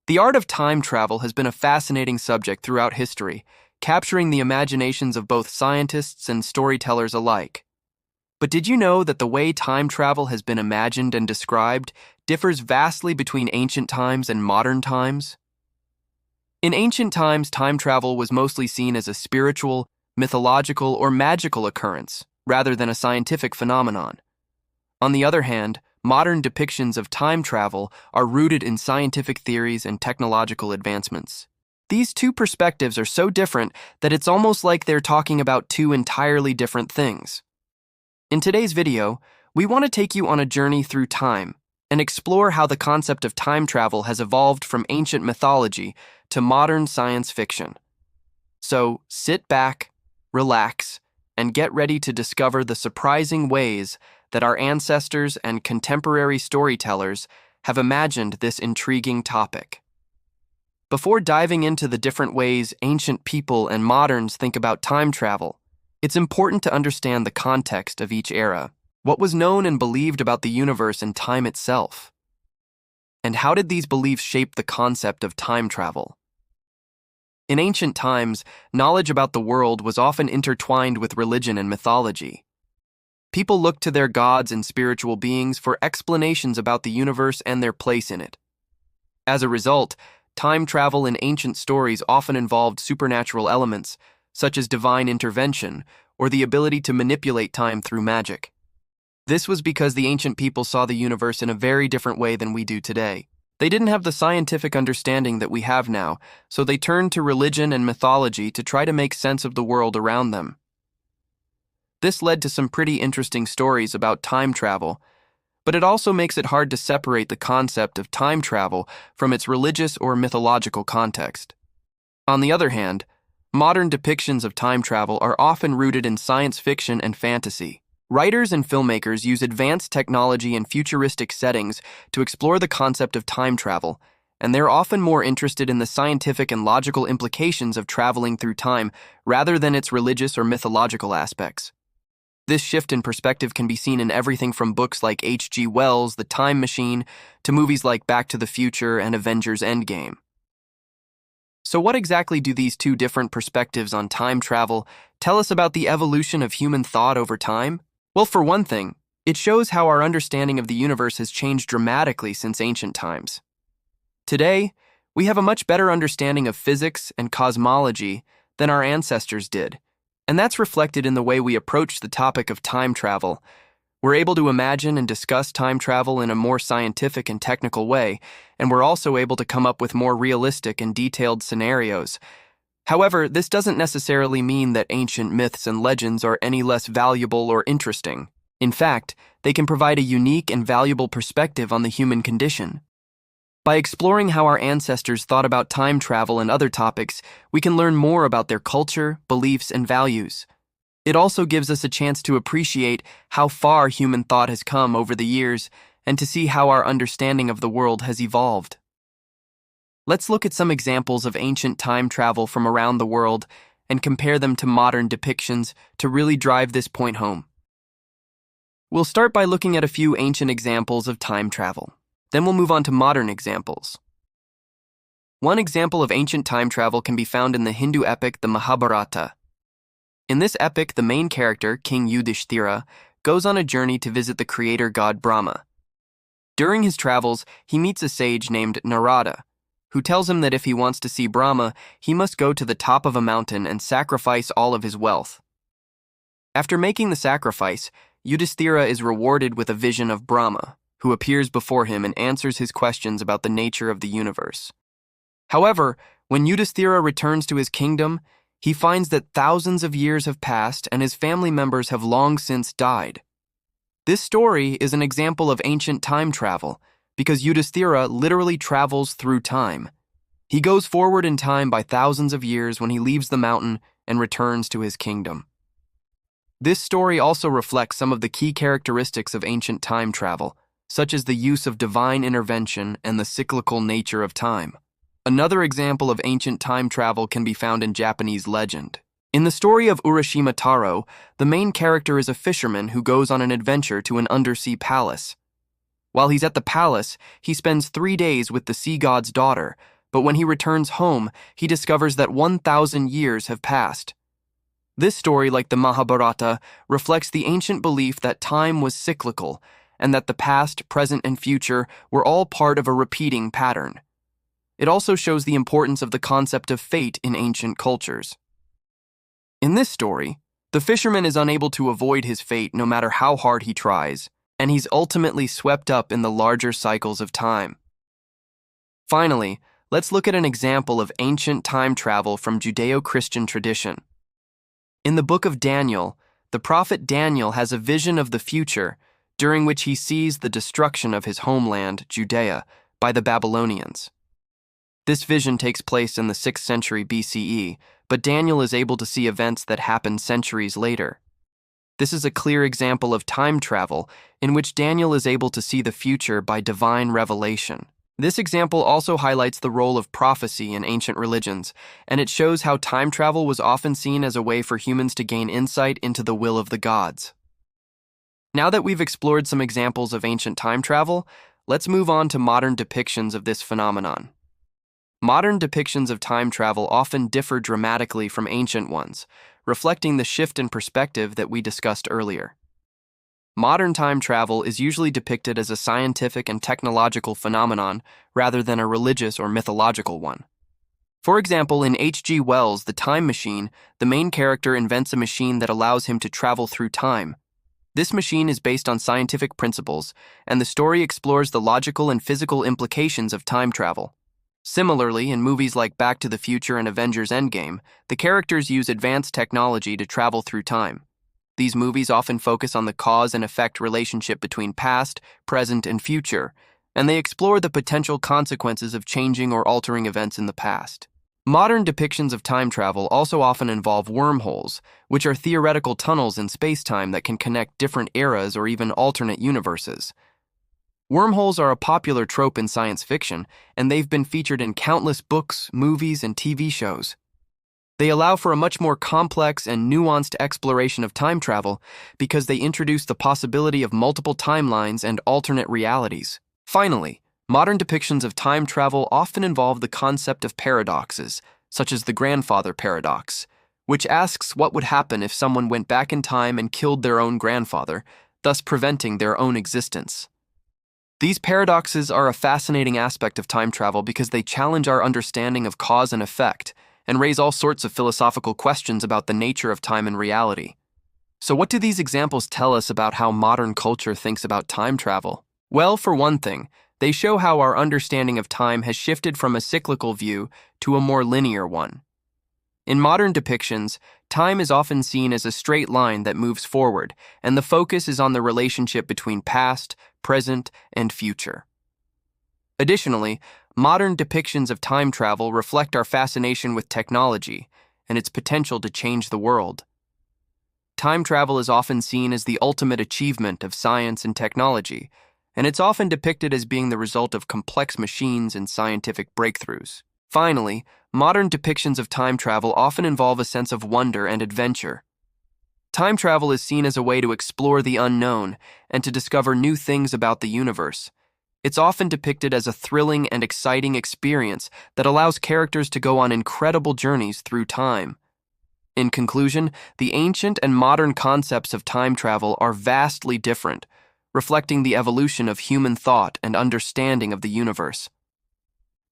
The art of time travel has been a fascinating subject throughout history, capturing the imaginations of both scientists and storytellers alike. But did you know that the way time travel has been imagined and described differs vastly between ancient times and modern times? In ancient times, time travel was mostly seen as a spiritual, mythological, or magical occurrence, rather than a scientific phenomenon. On the other hand, modern depictions of time travel are rooted in scientific theories and technological advancements. These two perspectives are so different that it's almost like they're talking about two entirely different things. In today's video, we want to take you on a journey through time and explore how the concept of time travel has evolved from ancient mythology to modern science fiction. So, sit back, relax, and get ready to discover the surprising ways that our ancestors and contemporary storytellers have imagined this intriguing topic. Before diving into the different ways ancient people and moderns think about time travel, it's important to understand the context of each era. What was known and believed about the universe and time itself? And how did these beliefs shape the concept of time travel? In ancient times, knowledge about the world was often intertwined with religion and mythology. People looked to their gods and spiritual beings for explanations about the universe and their place in it. As a result, time travel in ancient stories often involved supernatural elements, such as divine intervention or the ability to manipulate time through magic. This was because the ancient people saw the universe in a very different way than we do today. They didn't have the scientific understanding that we have now, so they turned to religion and mythology to try to make sense of the world around them. This led to some pretty interesting stories about time travel, but it also makes it hard to separate the concept of time travel from its religious or mythological context. On the other hand, modern depictions of time travel are often rooted in science fiction and fantasy. Writers and filmmakers use advanced technology and futuristic settings to explore the concept of time travel, and they're often more interested in the scientific and logical implications of traveling through time rather than its religious or mythological aspects. This shift in perspective can be seen in everything from books like H.G. Wells' The Time Machine to movies like Back to the Future and Avengers Endgame. So what exactly do these two different perspectives on time travel tell us about the evolution of human thought over time? Well, for one thing, it shows how our understanding of the universe has changed dramatically since ancient times. Today, we have a much better understanding of physics and cosmology than our ancestors did, and that's reflected in the way we approach the topic of time travel. We're able to imagine and discuss time travel in a more scientific and technical way, and we're also able to come up with more realistic and detailed scenarios. However, this doesn't necessarily mean that ancient myths and legends are any less valuable or interesting. In fact, they can provide a unique and valuable perspective on the human condition. By exploring how our ancestors thought about time travel and other topics, we can learn more about their culture, beliefs, and values. It also gives us a chance to appreciate how far human thought has come over the years and to see how our understanding of the world has evolved. Let's look at some examples of ancient time travel from around the world and compare them to modern depictions to really drive this point home. We'll start by looking at a few ancient examples of time travel. Then we'll move on to modern examples. One example of ancient time travel can be found in the Hindu epic, the Mahabharata. In this epic, the main character, King Yudhishthira, goes on a journey to visit the creator god Brahma. During his travels, he meets a sage named Narada, who tells him that if he wants to see Brahma, he must go to the top of a mountain and sacrifice all of his wealth. After making the sacrifice, Yudhishthira is rewarded with a vision of Brahma, who appears before him and answers his questions about the nature of the universe. However, when Yudhishthira returns to his kingdom, he finds that thousands of years have passed and his family members have long since died. This story is an example of ancient time travel because Yudhishthira literally travels through time. He goes forward in time by thousands of years when he leaves the mountain and returns to his kingdom. This story also reflects some of the key characteristics of ancient time travel, such as the use of divine intervention and the cyclical nature of time. Another example of ancient time travel can be found in Japanese legend. In the story of Urashima Taro, the main character is a fisherman who goes on an adventure to an undersea palace. While he's at the palace, he spends 3 days with the sea god's daughter, but when he returns home, he discovers that 1,000 years have passed. This story, like the Mahabharata, reflects the ancient belief that time was cyclical and that the past, present, and future were all part of a repeating pattern. It also shows the importance of the concept of fate in ancient cultures. In this story, the fisherman is unable to avoid his fate no matter how hard he tries, and he's ultimately swept up in the larger cycles of time. Finally, let's look at an example of ancient time travel from Judeo-Christian tradition. In the book of Daniel, the prophet Daniel has a vision of the future during which he sees the destruction of his homeland, Judea, by the Babylonians. This vision takes place in the 6th century BCE, but Daniel is able to see events that happened centuries later. This is a clear example of time travel in which Daniel is able to see the future by divine revelation. This example also highlights the role of prophecy in ancient religions, and it shows how time travel was often seen as a way for humans to gain insight into the will of the gods. Now that we've explored some examples of ancient time travel, let's move on to modern depictions of this phenomenon. Modern depictions of time travel often differ dramatically from ancient ones, reflecting the shift in perspective that we discussed earlier. Modern time travel is usually depicted as a scientific and technological phenomenon rather than a religious or mythological one. For example, in H.G. Wells' The Time Machine, the main character invents a machine that allows him to travel through time. This machine is based on scientific principles, and the story explores the logical and physical implications of time travel. Similarly, in movies like Back to the Future and Avengers Endgame, the characters use advanced technology to travel through time. These movies often focus on the cause and effect relationship between past, present, and future, and they explore the potential consequences of changing or altering events in the past. Modern depictions of time travel also often involve wormholes, which are theoretical tunnels in space-time that can connect different eras or even alternate universes. Wormholes are a popular trope in science fiction, and they've been featured in countless books, movies, and TV shows. They allow for a much more complex and nuanced exploration of time travel because they introduce the possibility of multiple timelines and alternate realities. Finally, modern depictions of time travel often involve the concept of paradoxes, such as the grandfather paradox, which asks what would happen if someone went back in time and killed their own grandfather, thus preventing their own existence. These paradoxes are a fascinating aspect of time travel because they challenge our understanding of cause and effect and raise all sorts of philosophical questions about the nature of time and reality. So what do these examples tell us about how modern culture thinks about time travel? Well, for one thing, they show how our understanding of time has shifted from a cyclical view to a more linear one. In modern depictions, time is often seen as a straight line that moves forward, and the focus is on the relationship between past, present, and future. Additionally, modern depictions of time travel reflect our fascination with technology and its potential to change the world. Time travel is often seen as the ultimate achievement of science and technology, and it's often depicted as being the result of complex machines and scientific breakthroughs. Finally, modern depictions of time travel often involve a sense of wonder and adventure. Time travel is seen as a way to explore the unknown and to discover new things about the universe. It's often depicted as a thrilling and exciting experience that allows characters to go on incredible journeys through time. In conclusion, the ancient and modern concepts of time travel are vastly different, reflecting the evolution of human thought and understanding of the universe.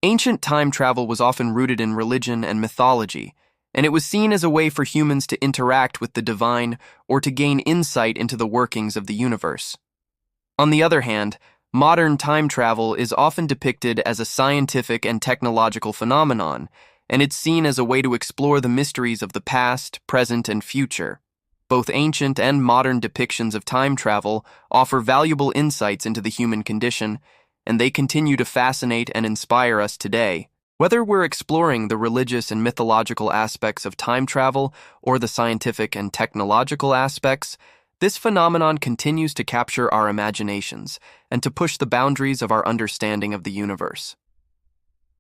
Ancient time travel was often rooted in religion and mythology, and it was seen as a way for humans to interact with the divine or to gain insight into the workings of the universe. On the other hand, modern time travel is often depicted as a scientific and technological phenomenon, and it's seen as a way to explore the mysteries of the past, present, and future. Both ancient and modern depictions of time travel offer valuable insights into the human condition, and they continue to fascinate and inspire us today. Whether we're exploring the religious and mythological aspects of time travel or the scientific and technological aspects, this phenomenon continues to capture our imaginations and to push the boundaries of our understanding of the universe.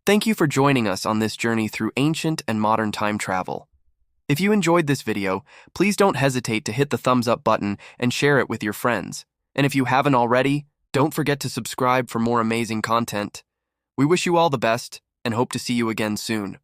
Thank you for joining us on this journey through ancient and modern time travel. If you enjoyed this video, please don't hesitate to hit the thumbs up button and share it with your friends. And if you haven't already, don't forget to subscribe for more amazing content. We wish you all the best. and hope to see you again soon.